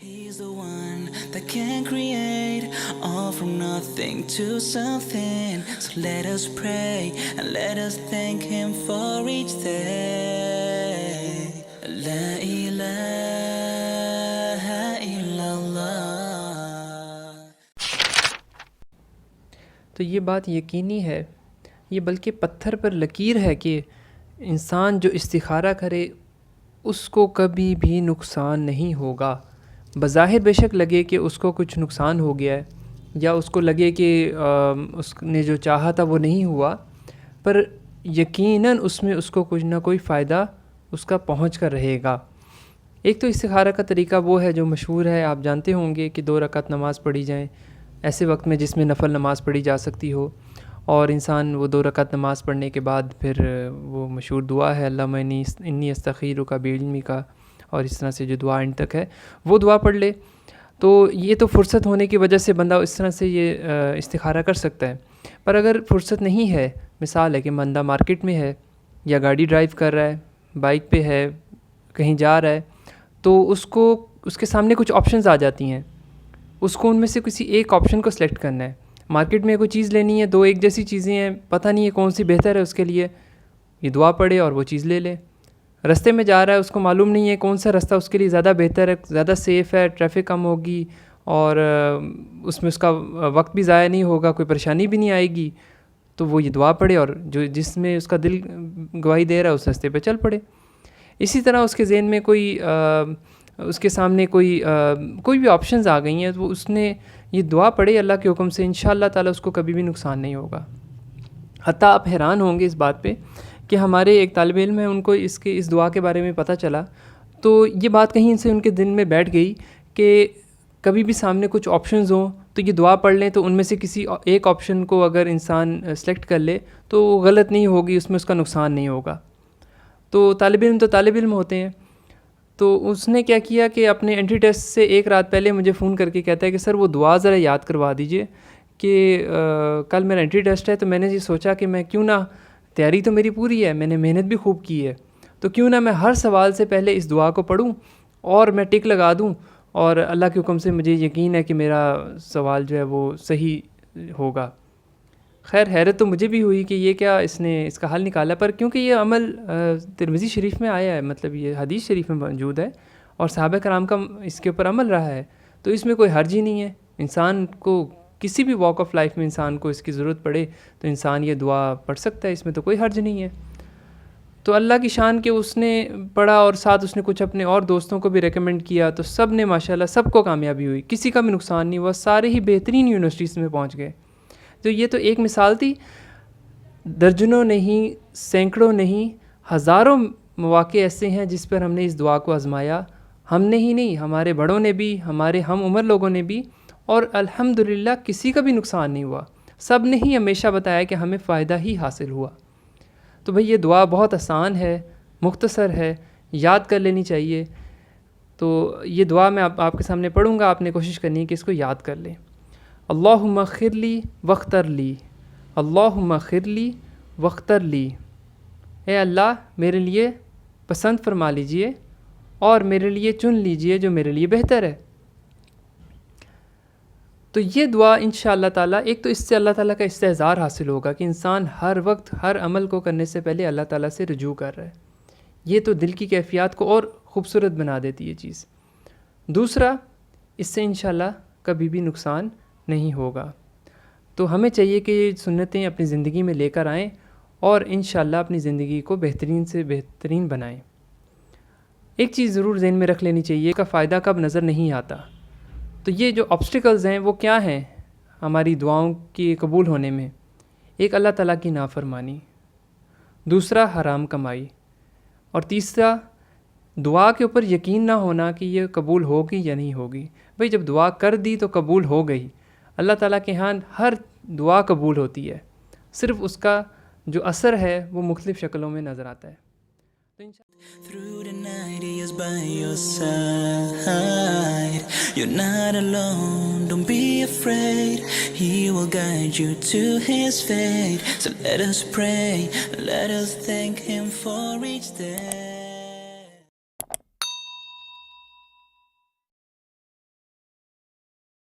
He's the one that can create all from nothing to something. So let us pray and let us thank him for each day. La ilaha illallah. تو یہ بات یقینی ہے، یہ بلکہ پتھر پر لکیر ہے کہ انسان جو استخارہ کرے اس کو کبھی بھی نقصان نہیں ہوگا۔ بظاہر بے شک لگے کہ اس کو کچھ نقصان ہو گیا ہے، یا اس کو لگے کہ اس نے جو چاہا تھا وہ نہیں ہوا، پر یقیناً اس میں اس کو کچھ نہ کوئی فائدہ اس کا پہنچ کر رہے گا۔ ایک تو استخارہ کا طریقہ وہ ہے جو مشہور ہے، آپ جانتے ہوں گے کہ 2 رکعت نماز پڑھی جائیں ایسے وقت میں جس میں نفل نماز پڑھی جا سکتی ہو، اور انسان وہ 2 رکعت نماز پڑھنے کے بعد پھر وہ مشہور دعا ہے اللہم انی استخیرک بعلمک، اور اس طرح سے جو دعا اینڈ تک ہے وہ دعا پڑھ لے۔ تو یہ تو فرصت ہونے کی وجہ سے بندہ اس طرح سے یہ استخارہ کر سکتا ہے۔ پر اگر فرصت نہیں ہے، مثال ہے کہ بندہ مارکیٹ میں ہے یا گاڑی ڈرائیو کر رہا ہے، بائک پہ ہے، کہیں جا رہا ہے، تو اس کے سامنے کچھ آپشنز آ جاتی ہیں، اس کو ان میں سے کسی ایک آپشن کو سلیکٹ کرنا ہے۔ مارکیٹ میں کوئی چیز لینی ہے، 2 ایک جیسی چیزیں ہیں، پتہ نہیں ہے کون سی بہتر ہے اس کے لیے، یہ دعا پڑھے اور وہ چیز لے لے۔ رستے میں جا رہا ہے، اس کو معلوم نہیں ہے کون سا رستہ اس کے لیے زیادہ بہتر ہے، زیادہ سیف ہے، ٹریفک کم ہوگی اور اس میں اس کا وقت بھی ضائع نہیں ہوگا، کوئی پریشانی بھی نہیں آئے گی، تو وہ یہ دعا پڑھے اور جس میں اس کا دل گواہی دے رہا ہے اس رستے پہ چل پڑے۔ اسی طرح اس کے ذہن میں اس کے سامنے کوئی بھی آپشنز آ گئی ہیں، تو اس نے یہ دعا پڑھے اللہ کے حکم سے، انشاءاللہ تعالی اس کو کبھی بھی نقصان نہیں ہوگا۔ حتیٰ آپ حیران ہوں گے اس بات پہ کہ ہمارے ایک طالب علم ہیں، ان کو اس دعا کے بارے میں پتہ چلا، تو یہ بات کہیں سے ان کے دل میں بیٹھ گئی کہ کبھی بھی سامنے کچھ آپشنز ہوں تو یہ دعا پڑھ لیں، تو ان میں سے کسی ایک آپشن کو اگر انسان سلیکٹ کر لے تو غلط نہیں ہوگی، اس میں اس کا نقصان نہیں ہوگا۔ تو طالب علم ہوتے ہیں، تو اس نے کیا کیا کہ اپنے انٹری ٹیسٹ سے 1 رات پہلے مجھے فون کر کے کہتا ہے کہ سر وہ دعا ذرا یاد کروا دیجئے کہ کل میرا انٹری ٹیسٹ ہے، تو میں نے یہ سوچا کہ میں کیوں نہ، تیاری تو میری پوری ہے، میں نے محنت بھی خوب کی ہے، تو کیوں نہ میں ہر سوال سے پہلے اس دعا کو پڑھوں اور میں ٹک لگا دوں، اور اللہ کے حکم سے مجھے یقین ہے کہ میرا سوال جو ہے وہ صحیح ہوگا۔ خیر حیرت تو مجھے بھی ہوئی کہ یہ کیا اس نے اس کا حل نکالا، پر کیونکہ یہ عمل ترمذی شریف میں آیا ہے، مطلب یہ حدیث شریف میں موجود ہے اور صحابہ کرام کا اس کے اوپر عمل رہا ہے، تو اس میں کوئی حرج ہی نہیں ہے۔ انسان کو کسی بھی واک آف لائف میں انسان کو اس کی ضرورت پڑے تو انسان یہ دعا پڑھ سکتا ہے، اس میں تو کوئی حرج نہیں ہے۔ تو اللہ کی شان کہ اس نے پڑھا اور ساتھ اس نے کچھ اپنے اور دوستوں کو بھی ریکمنڈ کیا، تو سب نے ماشاءاللہ سب کو کامیابی ہوئی، کسی کا بھی نقصان نہیں ہوا، سارے ہی بہترین یونیورسٹیز میں پہنچ گئے۔ تو یہ تو ایک مثال تھی، درجنوں نہیں، سینکڑوں نہیں، ہزاروں مواقع ایسے ہیں جس پر ہم نے اس دعا کو آزمایا، ہم نے ہی نہیں، ہمارے بڑوں نے بھی، ہمارے ہم عمر لوگوں نے بھی، اور الحمدللہ کسی کا بھی نقصان نہیں ہوا، سب نے ہی ہمیشہ بتایا کہ ہمیں فائدہ ہی حاصل ہوا۔ تو بھئی یہ دعا بہت آسان ہے، مختصر ہے، یاد کر لینی چاہیے۔ تو یہ دعا میں آپ کے سامنے پڑھوں گا، آپ نے کوشش کرنی ہے کہ اس کو یاد کر لیں۔ اللہم اغفر لی واختر لی، اللہم اغفر لی واختر لی، اے اللہ میرے لیے پسند فرما لیجئے اور میرے لیے چن لیجئے جو میرے لیے بہتر ہے۔ تو یہ دعا انشاءاللہ تعالیٰ، ایک تو اس سے اللہ تعالیٰ کا استحضار حاصل ہوگا کہ انسان ہر وقت ہر عمل کو کرنے سے پہلے اللہ تعالیٰ سے رجوع کر رہا ہے، یہ تو دل کی کیفیات کو اور خوبصورت بنا دیتی ہے چیز۔ دوسرا، اس سے انشاءاللہ کبھی بھی نقصان نہیں ہوگا۔ تو ہمیں چاہیے کہ یہ سنتیں اپنی زندگی میں لے کر آئیں اور انشاءاللہ اپنی زندگی کو بہترین سے بہترین بنائیں۔ ایک چیز ضرور ذہن میں رکھ لینی چاہیے کہ فائدہ کب نظر نہیں آتا، تو یہ جو آبسٹیکلز ہیں وہ کیا ہیں ہماری دعاؤں کے قبول ہونے میں؟ ایک اللہ تعالیٰ کی نافرمانی، دوسرا حرام کمائی، اور تیسرا دعا کے اوپر یقین نہ ہونا کہ یہ قبول ہوگی یا نہیں ہوگی۔ بھئی جب دعا کر دی تو قبول ہو گئی، اللہ تعالیٰ کے ہاں ہر دعا قبول ہوتی ہے، صرف اس کا جو اثر ہے وہ مختلف شکلوں میں نظر آتا ہے۔ Through the night he is by your side, you're not alone, don't be afraid, he will guide you to his fate. So let us pray, let us thank him for each day.